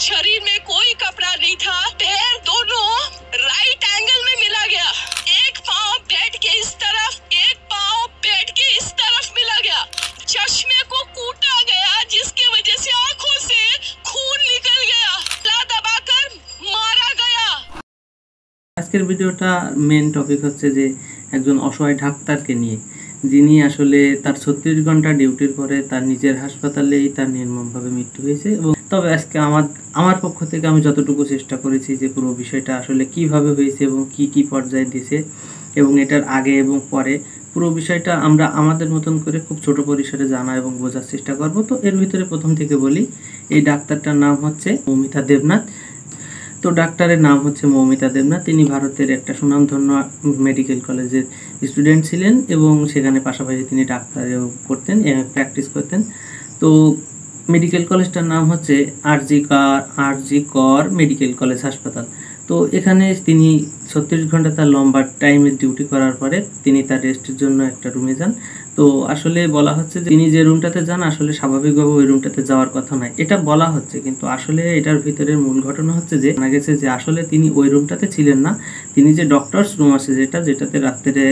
शरीर में कोई कपड़ा नहीं था, पैर दोनों राइट एंगल में मिला गया। एक पाँव बेड के इस तरफ, एक पाँव बेड के इस तरफ मिला गया। चश्मे को कूटा गया, जिसकी वजह से आंखों से खून निकल गया। दबाकर मारा गया। আজকের ভিডিওটা মেন টপিক হচ্ছে যে একজন অসহায় ডাক্তারকে নিয়ে, যিনি আসলে তার 36 ঘন্টা ডিউটির পরে তার নিজের হাসপাতালেই তার নির্মমভাবে মৃত্যু হয়েছে। এবং তবে আজকে আমার পক্ষ থেকে আমি যতটুকু চেষ্টা করেছি যে পুরো বিষয়টা আসলে কিভাবে হয়েছে এবং কি পর্যায়ে দিয়েছে এবং এটার আগে এবং পরে পুরো বিষয়টা আমরা আমাদের মতন করে খুব ছোট পরিসরে জানা এবং বোঝার চেষ্টা করব। তো এর ভিতরে প্রথম থেকে বলি, এই ডাক্তারটার নাম হচ্ছে মৌমিতা দেবনাথ। তো ডাক্তারের নাম হচ্ছে মৌমিতা দেবনাথ। তিনি ভারতের একটা সুনামধন্য মেডিকেল কলেজের স্টুডেন্ট ছিলেন এবং সেখানে পাশাপাশি তিনি ডাক্তারেও করতেন, প্র্যাকটিস করতেন। তো মেডিকেল কলেজটার নাম হচ্ছে আরজি কর মেডিকেল কলেজ হাসপাতাল। তো এখানে তিনি 36 ঘন্টা তার লম্বা টাইমের ডিউটি করার পরে তিনি তার রেস্টের জন্য একটা রুমে যান। তো আসলে বলা হচ্ছে যে তিনি যে রুমটাতে যান আসলে স্বাভাবিকভাবে ওই রুমটাতে যাওয়ার কথা নয়, এটা বলা হচ্ছে। কিন্তু আসলে এটার ভিতরের মূল ঘটনা হচ্ছে যে জানা গেছে যে আসলে তিনি ওই রুমটাতে ছিলেন না। তিনি যে ডক্টরস রুম আছে যেটাতে রাত্রে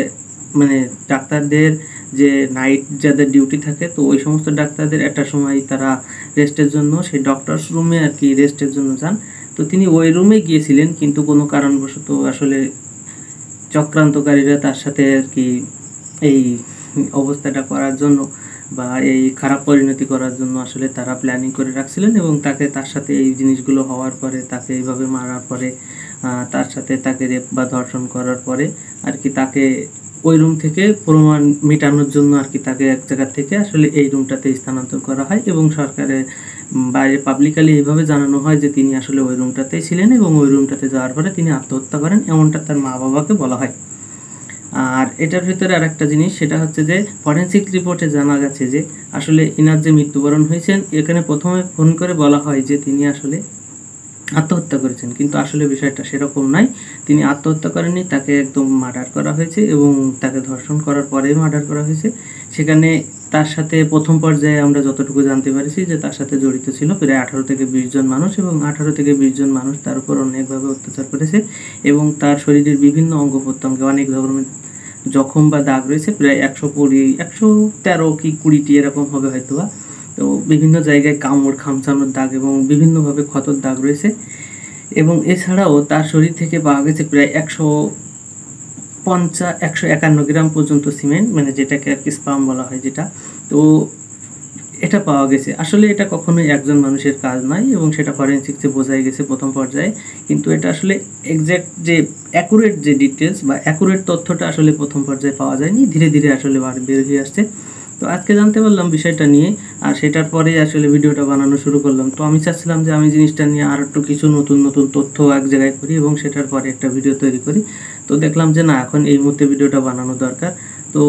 মানে ডাক্তারদের যে নাইট যাদের ডিউটি থাকে, তো ওই সমস্ত ডাক্তারদের একটা সময় তারা রেস্টের জন্য সেই ডক্টরস রুমে আর কি রেস্টের জন্য যান। তো তিনি ওই রুমে গিয়েছিলেন, কিন্তু কোনো কারণবশত আসলে চক্রান্তকারীরা তার সাথে আর কি এই অবস্থাটা করার জন্য বা এই খারাপ পরিণতি করার জন্য আসলে তারা প্ল্যানিং করে রাখছিলেন এবং তার সাথে এই জিনিসগুলো হওয়ার পরে, তাকে এইভাবে মারার পরে, তার সাথে তাকে রেপ বা ধর্ষণ করার পরে আর কি তাকে ওই রুম থেকে প্রমাণ মেটানোর জন্য আর কি তাকে এক জায়গা থেকে আসলে এই রুমটাতে স্থানান্তর করা হয় এবং সরকারের বাইরে পাবলিকালি এইভাবে জানানো হয় যে তিনি আসলে ওই রুমটাতেই ছিলেন এবং ওই রুমটাতে যাওয়ার পরে তিনি আত্মহত্যা করেন, এমনটা তার মা বাবাকে বলা হয়। আর এটার ভিতরে আর একটা জিনিস, সেটা হচ্ছে যে ফরেন্সিক রিপোর্টে জানা গেছে যে আসলে ইনার যে মৃত্যুবরণ হয়েছেন, এখানে প্রথমে ফোন করে বলা হয় যে তিনি আসলে আত্মহত্যা করেছেন, কিন্তু আসলে বিষয়টা সেরকম নয়। তিনি আত্মহত্যা করেননি, তাকে একদম মার্ডার করা হয়েছে এবং তাকে ধর্ষণ করার পরেই মার্ডার করা হয়েছে। সেখানে তার সাথে প্রথম পর্যায়ে আমরা যতটুকু জানতে পারছি যে তার সাথে জড়িত ছিল প্রায় 18 থেকে 20 জন মানুষ এবং 18 থেকে 20 জন মানুষ তার উপর অনেকভাবে অত্যাচার করেছে এবং তার শরীরের বিভিন্ন অঙ্গ প্রত্যঙ্গে অনেক ধরনের জখম বা দাগ রয়েছে, প্রায় 113 কি 20টি এরকম হবে হয়তো। তো বিভিন্ন জায়গায় কামড় খামচানোর দাগ এবং বিভিন্নভাবে ক্ষতর দাগ রয়েছে। এবং এছাড়াও তার শরীর থেকে পাওয়া গেছে প্রায় 151 গ্রাম পর্যন্ত সিমেন্ট, মানে যেটাকে আর কি স্পাম বলা হয় যেটা। তো এটা পাওয়া গেছে। আসলে এটা কখনোই একজন মানুষের কাজ নয় এবং সেটা ফরেন্সিক্সে বোঝাই গেছে প্রথম পর্যায়ে, কিন্তু এটা আসলে এক্স্যাক্ট যে অ্যাকুরেট যে ডিটেলস বা অ্যাকুরেট তথ্যটা আসলে প্রথম পর্যায়ে পাওয়া যায়নি, ধীরে ধীরে আসলে বের হয়ে আসছে। তো আজকে জানতে পারলাম বিষয়টা নিয়ে, আর সেটার পরে আসলে ভিডিওটা বানানো শুরু করলাম। তো আমি চাচ্ছিলাম যে আমি জিনিসটা নিয়ে আর একটু কিছু নতুন তথ্য এক জায়গায় করি এবং সেটার পরে একটা ভিডিও তৈরি করি। তো দেখলাম যে না, এখন এই মুহূর্তে ভিডিওটা বানানো দরকার। তো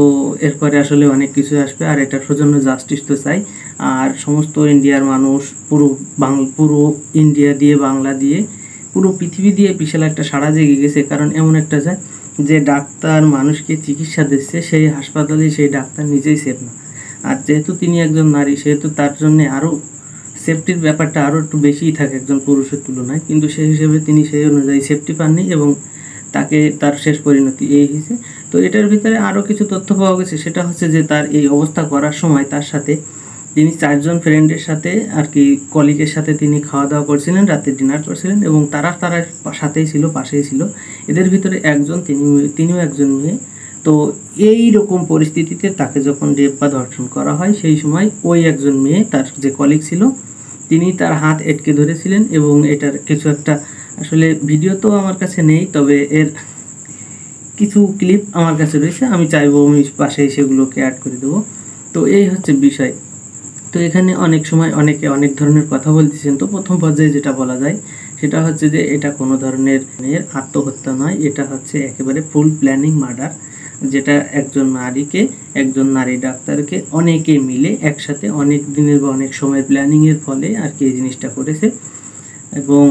এরপরে আসলে অনেক কিছু আসবে, আর এটার জন্য জাস্টিস তো চাই। আর সমস্ত ইন্ডিয়ার মানুষ, পুরো ইন্ডিয়া দিয়ে, বাংলা দিয়ে, পুরো পৃথিবী দিয়ে বিশাল একটা সাড়া জেগে গেছে। কারণ এমন একটা যায় যে ডাক্তার মানুষকে চিকিৎসা দিচ্ছে, সেই হাসপাতালে সেই ডাক্তার নিজেই সেফ না। আর যেহেতু তিনি একজন নারী, সেহেতু তার জন্য আরও সেফটির ব্যাপারটা আরও একটু বেশিই থাকে একজন পুরুষের তুলনায়, কিন্তু সেই হিসেবে তিনি সেই অনুযায়ী সেফটি পাননি এবং তাকে তার শেষ পরিণতি এই হয়েছে। তো এটার ভিতরে আরও কিছু তথ্য পাওয়া গেছে, সেটা হচ্ছে যে তার এই অবস্থা করার সময় তার সাথে তিনি 4 জন ফ্রেন্ডের সাথে আর কি কলিগের সাথে তিনি খাওয়া দাওয়া করছিলেন, রাতে ডিনার করছিলেন এবং তারা সাথেই ছিল, পাশেই ছিল। এদের ভিতরে একজন তিনিও একজন মেয়ে। তো এই রকম পরিস্থিতিতে তাকে যখন রেপ বা ধর্ষণ করা হয়, সেই সময় ওই একজন মেয়ে, তার যে কলিগ ছিল, তিনি তার হাত এটকে ধরেছিলেন এবং এটার কিছু একটা আসলে ভিডিও তো আমার কাছে নেই, তবে এর কিছু ক্লিপ আমার কাছে রয়েছে, আমি চাইবো আমি পাশে সেগুলোকে অ্যাড করে দেবো। তো এই হচ্ছে বিষয়। তো এখানে অনেক সময় অনেকে অনেক ধরনের কথা বলতেছেন। তো প্রথম পর্যায়ে যেটা বলা যায় সেটা হচ্ছে যে এটা কোনো ধরনের আত্মহত্যা নয়, এটা হচ্ছে একেবারে ফুল প্ল্যানিং মার্ডার, যেটা একজন নারী ডাক্তারকে অনেকে মিলে একসাথে অনেক দিনের বা অনেক সময়ের প্ল্যানিংয়ের ফলে আর কি এই জিনিসটা করেছে। এবং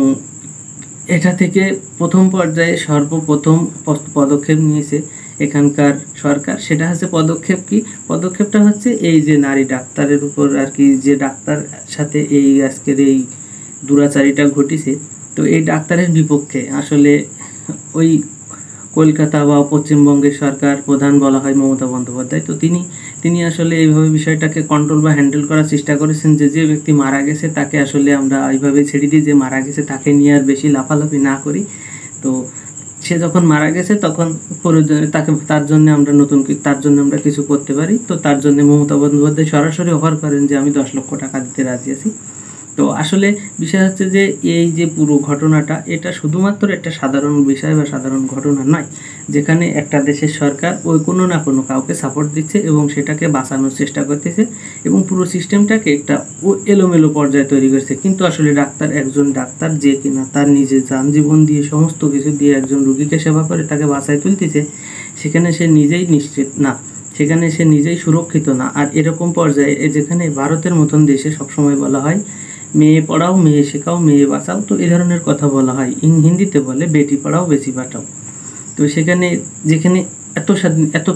এটা থেকে প্রথম পর্যায়ে সর্বপ্রথম পদক্ষেপ নিয়েছে এখানকার সরকার। সেটা হচ্ছে পদক্ষেপটা হচ্ছে এই যে নারী ডাক্তারের উপর আর কি, যে ডাক্তার সাথে এই আজকের এই দুরাচারিতা ঘটিছে। তো এই ডাক্তারের বিপক্ষে আসলে ওই কলকাতা বা পশ্চিমবঙ্গের সরকার প্রধান বলা হয় মমতা বন্দ্যোপাধ্যায়। তো তিনি আসলে এইভাবে বিষয়টাকে কন্ট্রোল বা হ্যান্ডেল করার চেষ্টা করেছেন যে ব্যক্তি মারা গেছে তাকে আসলে আমরা এইভাবে ছেড়ে দিই, যে মারা গেছে তাকে নিয়ে আর বেশি লাফালাফি না করি। তো সে যখন মারা গেছে তখন প্রয়োজনে তার জন্য আমরা কিছু করতে পারি। তো তার জন্য মমতা বন্দ্যোপাধ্যায় সরাসরি অফার করেন যে আমি 10 লক্ষ টাকা দিতে রাজি আছি। তো আসলে বিষয় হচ্ছে যে এই যে পুরো ঘটনাটা, এটা শুধুমাত্র একটা সাধারণ বিষয় বা সাধারণ ঘটনা নয়, যেখানে একটা দেশের সরকার ওই কোনো না কোনো কাউকে সাপোর্ট দিচ্ছে এবং সেটাকে বাঁচানোর চেষ্টা করতেছে এবং পুরো সিস্টেমটাকে একটা এলোমেলো পর্যায়ে তৈরি করছে। কিন্তু আসলে একজন ডাক্তার যে কিনা তার নিজের যান জীবন দিয়ে সমস্ত কিছু দিয়ে একজন রোগীকে সেবা করে তাকে বাঁচায় তুলতেছে, সেখানে সে নিজেই নিশ্চিত না, সেখানে সে নিজেই সুরক্ষিত না। আর এরকম পর্যায়ে যেখানে ভারতের মতন দেশে সবসময় বলা হয় মেয়ে পড়াও, মেয়ে শেখাও, মেয়ে বাঁচাও, তো এই ধরনের কথা বলা হয়। হিন্দিতে বলে বেটি পড়াও বেশি বাঁচাও। তো যেখানে এত স্বাধীন, এত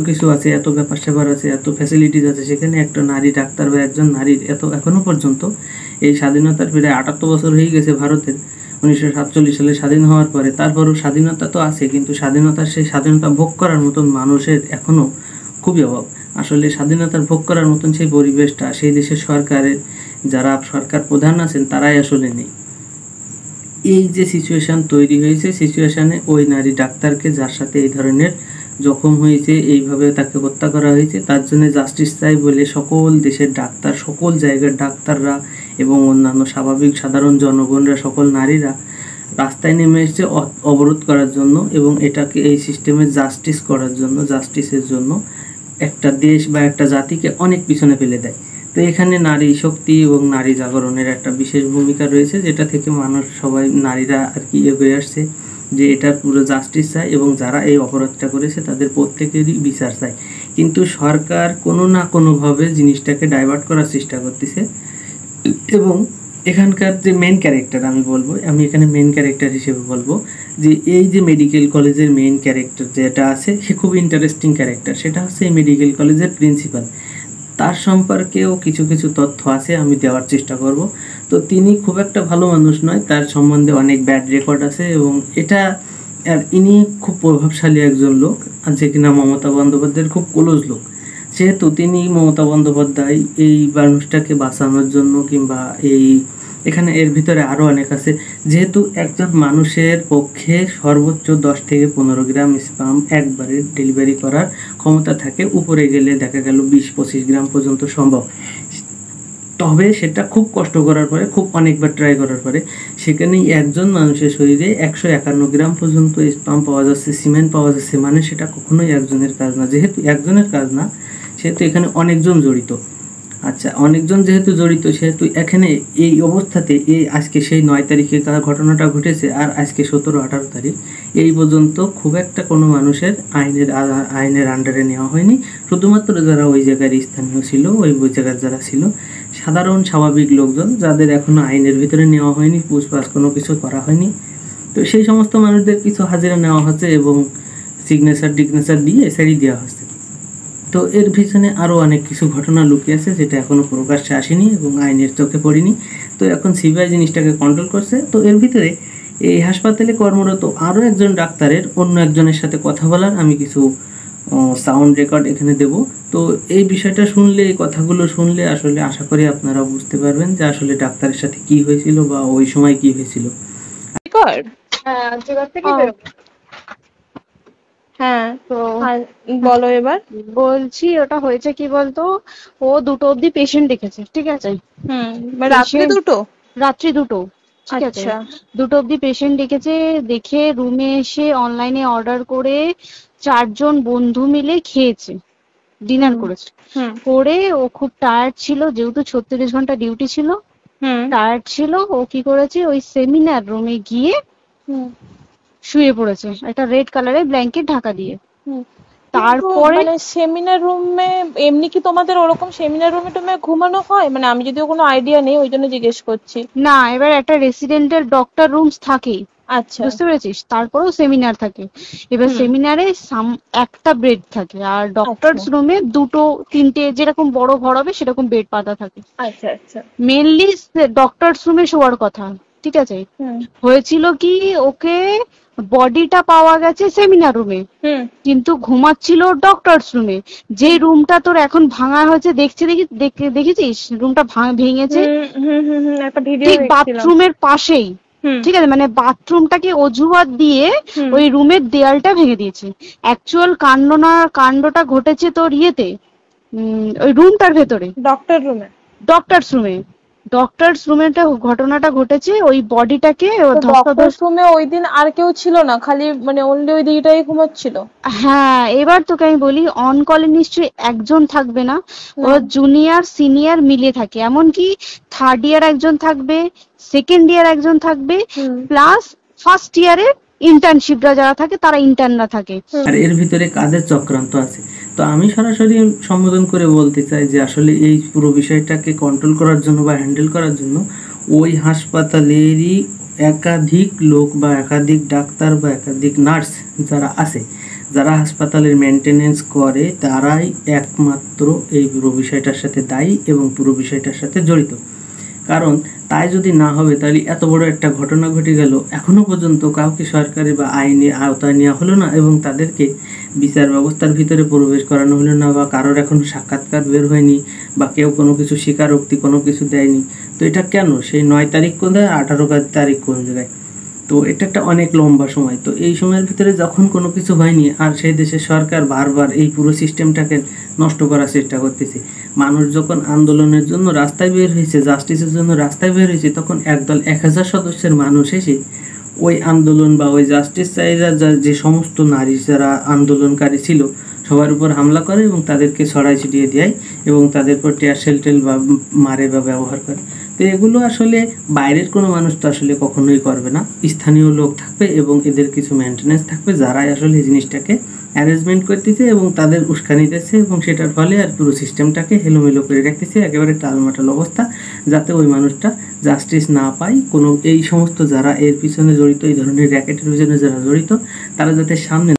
কিছু আছে, এত ব্যাপার স্যাপার আছে, এত ফ্যাসিলিটিস আছে, সেখানে একটা নারী ডাক্তার বা একজন নারীর এখনো পর্যন্ত এই স্বাধীনতার প্রায় 78 বছর হয়ে গেছে ভারতের, 1947 সালে স্বাধীন হওয়ার পরে। তারপরও স্বাধীনতা তো আছে, কিন্তু সেই স্বাধীনতা ভোগ করার মতন মানুষের এখনো খুবই অভাব। আসলে স্বাধীনতার ভোগ করার মতন সেই পরিবেশটা সেই দেশের যারা সরকার প্রধান আছেন তারাই আসলে নেই। এই যে সিচুয়েশন তৈরি হয়েছে, সিচুয়েশনে ওই নারী ডাক্তারকে, যার সাথে এই ধরনের জখম হয়েছে, এইভাবে তাকে হত্যা করা হয়েছে, তার জন্য জাস্টিস চাই বলে সকল দেশের ডাক্তার, সকল জায়গার ডাক্তাররা এবং অন্যান্য স্বাভাবিক সাধারণ জনগণরা, সকল নারীরা রাস্তায় নেমে এসেছে অবরোধ করার জন্য এবং এটাকে এই সিস্টেমে জাস্টিসের জন্য একটা দেশ বা একটা জাতিকে অনেক পিছনে ফেলে দেয়। তো এখানে নারী শক্তি এবং নারী জাগরণের একটা বিশেষ ভূমিকা রয়েছে, যেটা থেকে সবাই নারীরা আর কি এগিয়ে আসছে যে এটা পুরো জাস্টিস চায় এবং যারা এই অপরাধটা করেছে তাদের প্রত্যেকেরই বিচার চায়। কিন্তু সরকার কোনো না কোনোভাবে জিনিসটাকে ডাইভার্ট করার চেষ্টা করতেছে এবং এখানকার যে মেইন ক্যারেক্টার আমি এখানে মেইন ক্যারেক্টার হিসেবে বলবো যে এই যে মেডিকেল কলেজের মেইন ক্যারেক্টার যেটা আছে, সে খুব ইন্টারেস্টিং ক্যারেক্টার। সেটা হচ্ছে এই মেডিকেল কলেজের প্রিন্সিপাল। তার সম্পর্কেও কিছু তথ্য আছে, আমি দেওয়ার চেষ্টা করব। তো তিনি খুব একটা ভালো মানুষ নয়, তার সম্বন্ধে অনেক ব্যাড রেকর্ড আছে এবং ইনি খুব প্রভাবশালী একজন লোক, যে কিনা মমতা বন্দ্যোপাধ্যায়ের খুব ক্লোজ লোক। সেহেতু তিনি মমতা বন্দ্যোপাধ্যায় এই মানুষটাকে বাঁচানোর জন্য কিংবা এখানে এর ভিতরে আরও অনেক আছে, যেহেতু একজন মানুষের পক্ষে সর্বোচ্চ 10 থেকে 15 গ্রাম স্পাম একবারে ডেলিভারি করার ক্ষমতা থাকে, উপরে গেলে দেখা গেল 20-25 গ্রাম পর্যন্ত সম্ভব। তবে সেটা খুব কষ্ট করার পরে, খুব অনেকবার ট্রাই করার পরে সেখানেই একজন মানুষের শরীরে 151 গ্রাম পর্যন্ত স্পাম পাওয়া যাচ্ছে, সিমেন্ট পাওয়া যাচ্ছে। মানে সেটা কখনোই একজনের কাজ না। যেহেতু একজনের কাজ না, সেহেতু এখানে অনেকজন জড়িত। আচ্ছা, অনেকজন যেহেতু জড়িত, সেহেতু এখানে এই অবস্থাতে আজকে সেই 9 তারিখে ঘটনাটা ঘটেছে, আর আজকে 17-18 তারিখ এই পর্যন্ত খুব একটা কোনো মানুষের আইনের আন্ডারে নেওয়া হয়নি। শুধুমাত্র যারা ওই জায়গার স্থানীয় ছিল, ওই জায়গার যারা ছিল সাধারণ স্বাভাবিক লোকজন, যাদের এখনো আইনের ভিতরে নেওয়া হয়নি, পুষপাছ কোনো কিছু করা হয়নি, তো সেই সমস্ত মানুষদের কিছু হাজিরা নেওয়া হচ্ছে এবং সিগনেচার দিয়ে ছেড়ে দেওয়া হচ্ছে। তো এর পিছনে আরও অনেক কিছু ঘটনা লুকিয়ে আছে, যেটা এখনও প্রকাশ্যে আসেনি এবং আইনের চোখে পড়েনি। তো এখন সিবিআই জিনিসটাকে কন্ট্রোল করছে। তো এর ভিতরে এই হাসপাতালে কর্মরত আরও একজন ডাক্তারের অন্য একজনের সাথে কথা বলার আমি কিছু সাউন্ড রেকর্ড এখানে দেব। তো এই বিষয়টা শুনলে, এই কথাগুলো শুনলে আসলে আশা করি আপনারা বুঝতে পারবেন যে আসলে ডাক্তারের সাথে কি হয়েছিল বা ওই সময় কি হয়েছিল। হ্যাঁ, তো বলো এবার। বলছি ওটা হয়েছে কি বলতো, ও 2টো অবধি পেশেন্ট দেখেছে, ঠিক আছে? রাত্রি 2টো? রাত্রি 2টো, ঠিক আছে। 2টো অবধি পেশেন্ট দেখে রুমে এসে অনলাইনে অর্ডার করে 4 জন বন্ধু মিলে খেয়েছে, ডিনার করেছে। করে ও খুব টায়ার্ড ছিল, যেহেতু 36 ঘন্টা ডিউটি ছিল, টায়ার্ড ছিল। ও কি করেছে, ওই সেমিনার রুমে গিয়ে শুয়ে পড়েছে একটা রেড কালারের ব্ল্যাঙ্কেট ঢাকা দিয়ে। তারপরে সেমিনার রুমে এমনি কি তোমাদের ওরকম সেমিনার রুমে তুমি ঘুমানো হয়? মানে আমি যদিও কোনো আইডিয়া নেই, ওই জন্য জিজ্ঞেস করছি। না, এবার একটা রেসিডেন্টাল ডক্টর রুমস থাকেই। আচ্ছা বুঝতে পেরেছিস? তারপরেও সেমিনার থাকে। এবার সেমিনারে একটা বেড থাকে, আর ডক্টরস রুমে 2-3টে যেরকম বড় ঘর হবে সেরকম বেড পাতা থাকে। আচ্ছা আচ্ছা মেনলি ডক্টরস রুমে শোয়ার কথা, ঠিক আছে? হয়েছিল কি, ওকে বডিটা পাওয়া গেছে সেমিনার রুমে, কিন্তু ঘুমাচ্ছিল ডক্টরস রুমে। যে রুমটা তোর এখন ভাঙা হয়েছে, দেখেছিস রুমটা ভেঙেছে, একটা ভিডিও ঠিক বাথরুমের পাশেই, ঠিক আছে? মানে বাথরুমটাকে অজুহাত দিয়ে ওই রুমের দেয়ালটা ভেঙে দিয়েছে। অ্যাকচুয়াল কাণ্ডটা ঘটেছে তোর ইয়েতে, ওই রুমটার ভেতরে, ডক্টরস রুমে ঘটনাটা ঘটেছে। ওই বডিটাকে ডক্টরস রুমে ওই দিন আর কেউ ছিল না, খালি মানে অনলি ওই দিকটাই ঘুমাচ্ছিল? হ্যাঁ, এবার তোকে আমি বলি, অন কলে নিশ্চয়ই একজন থাকবে না, ও জুনিয়র সিনিয়র মিলিয়ে থাকে। এমনকি থার্ড ইয়ার একজন থাকবে, সেকেন্ড ইয়ার একজন থাকবে, প্লাস ফার্স্ট ইয়ারের ইন্টার্নশিপরা যারা থাকে তারা ইন্টার্নরা থাকে। আর এর ভিতরে কাদের চক্রান্ত আছে? তো আমি সরাসরি সম্বোধন করে বলতে চাই যে আসলে এই পুরো বিষয়টাকে কন্ট্রোল করার জন্য বা হ্যান্ডেল করার জন্য ওই হাসপাতালেরই একাধিক লোক বা একাধিক ডাক্তার বা একাধিক নার্স যারা আছে, যারা হাসপাতালের মেনটেনেন্স করে, তারাই একমাত্র এই পুরো বিষয়টার সাথে দায়ী এবং পুরো বিষয়টার সাথে জড়িত। কারণ তাই যদি না হবে তাহলে এত বড় একটা ঘটনা ঘটে গেল, এখনো পর্যন্ত কাউকে সরকারি বা আইনে আওতায় নেওয়া হলো না এবং তাদেরকে বিচার ব্যবস্থার ভিতরে প্রবেশ করানো হলো না, বা কারোর এখনো সাক্ষাৎকার বের হয়নি, বা কেউ কোনো কিছু স্বীকারোক্তি কোনো কিছু দেয়নি। তো এটা কেন? সেই 9 তারিখ কোন জায়গায়, 18 তারিখ কোন জায়গায়? তো এটা একটা অনেক লম্বা সময়। তো এই সময়ের ভিতরে যখন কোনো কিছু হয়নি, আর সেই দেশের সরকার বারবার এই পুরো সিস্টেমটাকে নষ্ট করার চেষ্টা করতেছে। মানুষ যখন আন্দোলনের জন্য রাস্তায় বের হয়েছে, জাস্টিসের জন্য রাস্তায় বের হয়েছে, তখন একদল 1000 সদস্যের মানুষ এসে ওই আন্দোলন বা ওই জাস্টিস চাহিদা যে সমস্ত নারী যারা আন্দোলনকারী ছিল সবার উপর হামলা করে এবং তাদেরকে ছড়াই ছিটিয়ে দেয় এবং তাদের উপর টিয়ার শেল বা মারে বা ব্যবহার করে। তো এগুলো আসলে বাইরের কোনো মানুষ তো আসলে কখনোই করবে না। স্থানীয় লোক থাকবে এবং এদের কিছু মেনটেনেন্স থাকবে যারাই আসলে এই জিনিসটাকে অ্যারেঞ্জমেন্ট করতেছে এবং তাদের উস্কানি দিচ্ছে, এবং সেটার ফলে আর পুরো সিস্টেমটাকে হেলোমেলো করে রাখতেছে, একেবারে টালমাটাল অবস্থা, যাতে ওই মানুষটা জাস্টিস না পায়। কোনো এই সমস্ত যারা এর পিছনে জড়িত, এই ধরনের র্যাকেটের পিছনে যারা জড়িত, তারা যাতে সামনে